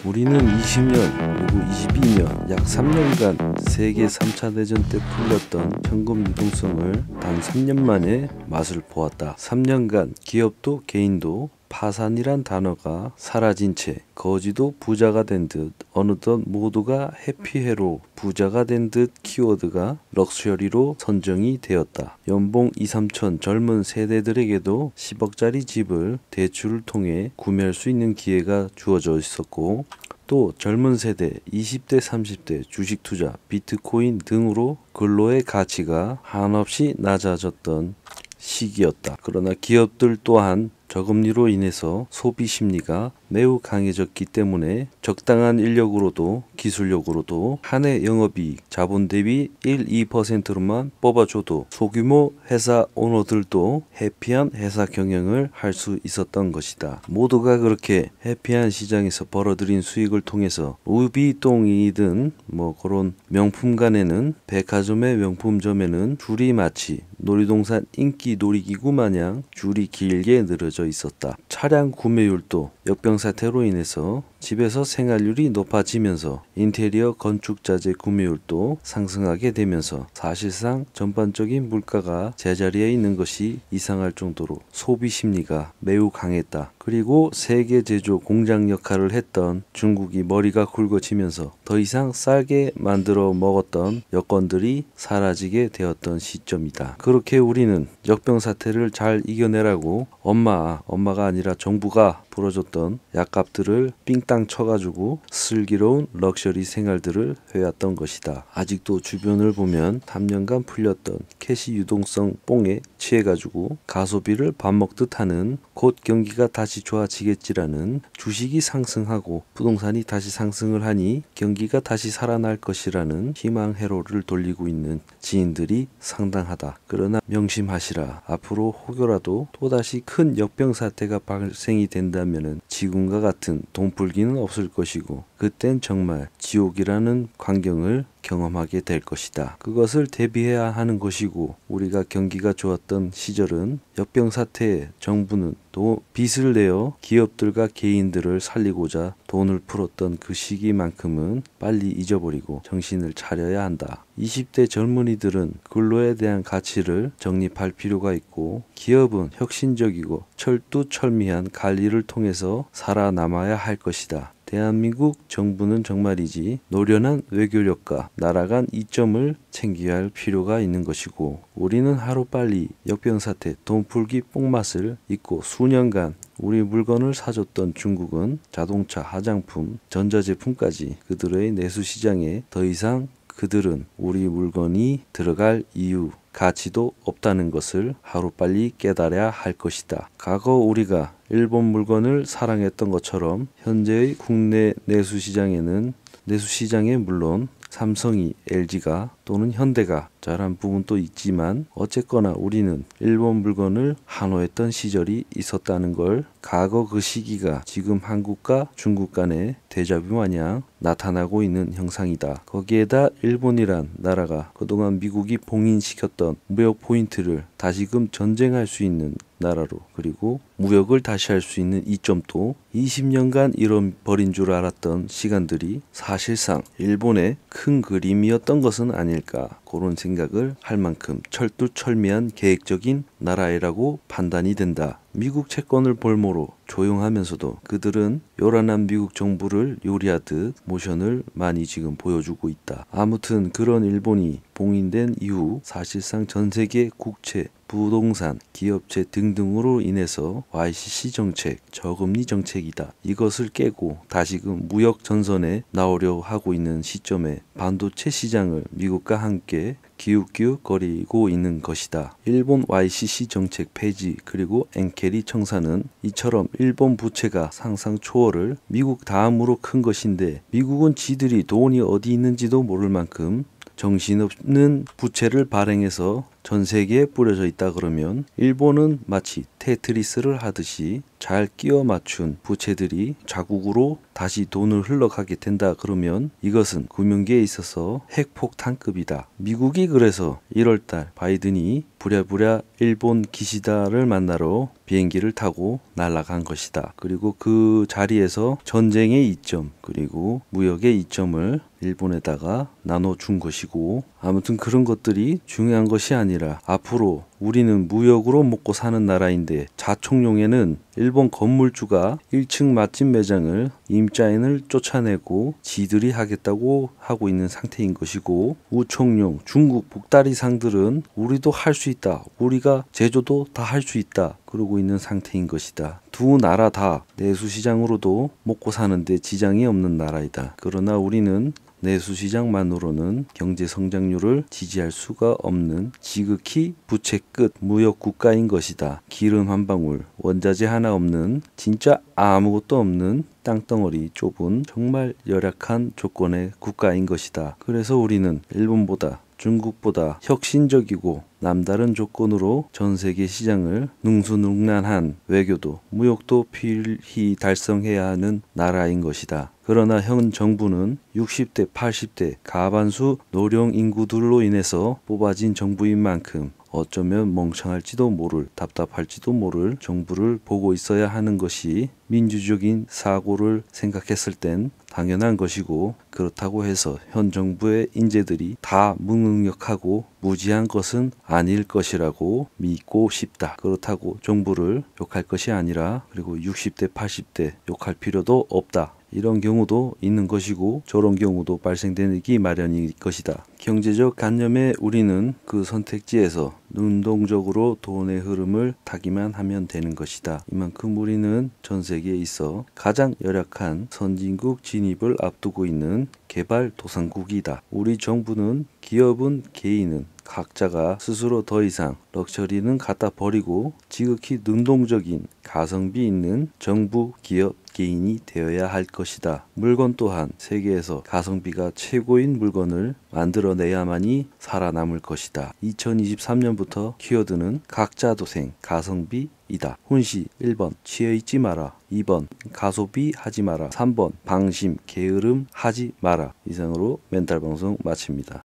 우리는 20년 그리고 22년 약 3년간 세계 3차 대전 때 풀렸던 현금 유동성을 단 3년 만에 맛을 보았다. 3년간 기업도 개인도 파산이란 단어가 사라진 채 거지도 부자가 된 듯 어느덧 모두가 해피해로 부자가 된 듯 키워드가 럭셔리로 선정이 되었다. 연봉 2, 3천 젊은 세대들에게도 10억짜리 집을 대출을 통해 구매할 수 있는 기회가 주어져 있었고, 또 젊은 세대 20대 30대 주식 투자 비트코인 등으로 근로의 가치가 한없이 낮아졌던 시기였다. 그러나 기업들 또한 저금리로 인해서 소비 심리가 매우 강해졌기 때문에 적당한 인력으로도 기술력으로도 한 해 영업이익 자본 대비 1, 2%로만 뽑아줘도 소규모 회사 오너들도 해피한 회사 경영을 할 수 있었던 것이다. 모두가 그렇게 해피한 시장에서 벌어들인 수익을 통해서 우비동이든 그런 명품관에는 백화점의 명품점에는 줄이 마치 놀이동산 인기 놀이기구 마냥 줄이 길게 늘어져 있었다. 차량 구매율도 역병 사태로 인해서 집에서 생활률이 높아지면서 인테리어 건축자재 구매율도 상승하게 되면서 사실상 전반적인 물가가 제자리에 있는 것이 이상할 정도로 소비 심리가 매우 강했다. 그리고 세계 제조 공장 역할을 했던 중국이 머리가 굵어지면서 더 이상 싸게 만들어 먹었던 여건들이 사라지게 되었던 시점이다. 그렇게 우리는 역병 사태를 잘 이겨내라고 엄마가 아니라 정부가 풀어줬던 약값들을 삥땅 쳐가지고 슬기로운 럭셔리 생활들을 해왔던 것이다. 아직도 주변을 보면 3년간 풀렸던 캐시 유동성 뽕에 취해가지고 가소비를 밥 먹듯 하는, 곧 경기가 다시 좋아지겠지라는, 주식이 상승하고 부동산이 다시 상승을 하니 경기가 다시 살아날 것이라는 희망 회로를 돌리고 있는 지인들이 상당하다. 그러나 명심하시라. 앞으로 혹여라도 또다시 큰 역병 사태가 발생이 된다면은 지금과 같은 돈풀기는 없을 것이고, 그땐 정말 지옥이라는 광경을 경험하게 될 것이다. 그것을 대비해야 하는 것이고, 우리가 경기가 좋았던 시절은 역병 사태에 정부는 또 빚을 내어 기업들과 개인들을 살리고자 돈을 풀었던 그 시기만큼은 빨리 잊어버리고 정신을 차려야 한다. 20대 젊은이들은 근로에 대한 가치를 정립할 필요가 있고, 기업은 혁신적이고 철두철미한 관리를 통해서 살아남아야 할 것이다. 대한민국 정부는 정말이지 노련한 외교력과 나라간 이점을 챙겨야 할 필요가 있는 것이고, 우리는 하루빨리 역병사태 돈풀기 뽕맛을 잊고 수년간 우리 물건을 사줬던 중국은 자동차, 화장품, 전자제품까지 그들의 내수시장에 더 이상 그들은 우리 물건이 들어갈 이유, 가치도 없다는 것을 하루빨리 깨달아야 할 것이다. 과거 우리가 일본 물건을 사랑했던 것처럼 현재의 국내 내수시장에 물론 삼성이, LG가 또는 현대가 잘한 부분도 있지만, 어쨌거나 우리는 일본 물건을 한호했던 시절이 있었다는 걸 과거 그 시기가 지금 한국과 중국 간의 데자뷰 마냥 나타나고 있는 형상이다. 거기에다 일본이란 나라가 그동안 미국이 봉인시켰던 무역 포인트를 다시금 전쟁할 수 있는 나라로, 그리고 무역을 다시 할 수 있는 이점도 20년간 잃어버린 줄 알았던 시간들이 사실상 일본의 큰 그림이었던 것은 아닐까, 그런 생각을 할 만큼 철두철미한 계획적인 나라라고 판단이 된다. 미국 채권을 볼모로 조용하면서도 그들은 요란한 미국 정부를 요리하듯 모션을 많이 지금 보여주고 있다. 아무튼 그런 일본이 봉인된 이후 사실상 전세계 국채, 부동산, 기업체 등등으로 인해서 YCC 정책, 저금리 정책이다. 이것을 깨고 다시금 무역 전선에 나오려 하고 있는 시점에 반도체 시장을 미국과 함께 기웃기웃거리고 있는 것이다. 일본 YCC 정책 폐지 그리고 엔케리 청사는 이처럼 일본 부채가 상상 초월을 미국 다음으로 큰 것인데, 미국은 지들이 돈이 어디 있는지도 모를 만큼 정신없는 부채를 발행해서 전 세계에 뿌려져 있다 그러면 일본은 마치 테트리스를 하듯이 잘 끼워 맞춘 부채들이 자국으로 다시 돈을 흘러가게 된다 그러면 이것은 금융계에 있어서 핵폭탄급이다. 미국이 그래서 1월달 바이든이 부랴부랴 일본 기시다를 만나러 비행기를 타고 날아간 것이다. 그리고 그 자리에서 전쟁의 이점 그리고 무역의 이점을 일본에다가 나눠준 것이고, 아무튼 그런 것들이 중요한 것이 아니라 앞으로 우리는 무역으로 먹고 사는 나라인데 자총룡에는 일본 건물주가 1층 맛집 매장을 임자인을 쫓아내고 지들이 하겠다고 하고 있는 상태인 것이고, 우총룡 중국 복다리상들은 우리도 할 수 있다, 우리가 제조도 다 할 수 있다 그러고 있는 상태인 것이다. 두 나라 다 내수시장으로도 먹고 사는데 지장이 없는 나라이다. 그러나 우리는 내수시장만으로는 경제 성장률을 지지할 수가 없는 지극히 부채 끝 무역 국가인 것이다. 기름 한 방울, 원자재 하나 없는 진짜 아무것도 없는 땅덩어리 좁은 정말 열악한 조건의 국가인 것이다. 그래서 우리는 일본보다 중국보다 혁신적이고 남다른 조건으로 전 세계 시장을 능수능란한 외교도 무역도 필히 달성해야 하는 나라인 것이다. 그러나 현 정부는 60대 80대 가반수 노령 인구들로 인해서 뽑아진 정부인 만큼 어쩌면 멍청할지도 모를, 답답할지도 모를 정부를 보고 있어야 하는 것이 민주적인 사고를 생각했을 땐 당연한 것이고, 그렇다고 해서 현 정부의 인재들이 다 무능력하고 무지한 것은 아닐 것이라고 믿고 싶다. 그렇다고 정부를 욕할 것이 아니라, 그리고 60대 80대 욕할 필요도 없다. 이런 경우도 있는 것이고 저런 경우도 발생되기 마련일 것이다. 경제적 관념에 우리는 그 선택지에서 능동적으로 돈의 흐름을 타기만 하면 되는 것이다. 이만큼 우리는 전 세계에 있어 가장 열악한 선진국 진입을 앞두고 있는 개발도상국이다. 우리 정부는 기업은 개인은 각자가 스스로 더 이상 럭셔리는 갖다 버리고 지극히 능동적인 가성비 있는 정부, 기업, 개인이 되어야 할 것이다. 물건 또한 세계에서 가성비가 최고인 물건을 만들어내야만이 살아남을 것이다. 2023년부터 키워드는 각자도생 가성비이다. 훈시 1번 취해있지 마라. 2번 가소비 하지 마라. 3번 방심 게으름 하지 마라. 이상으로 멘탈방송 마칩니다.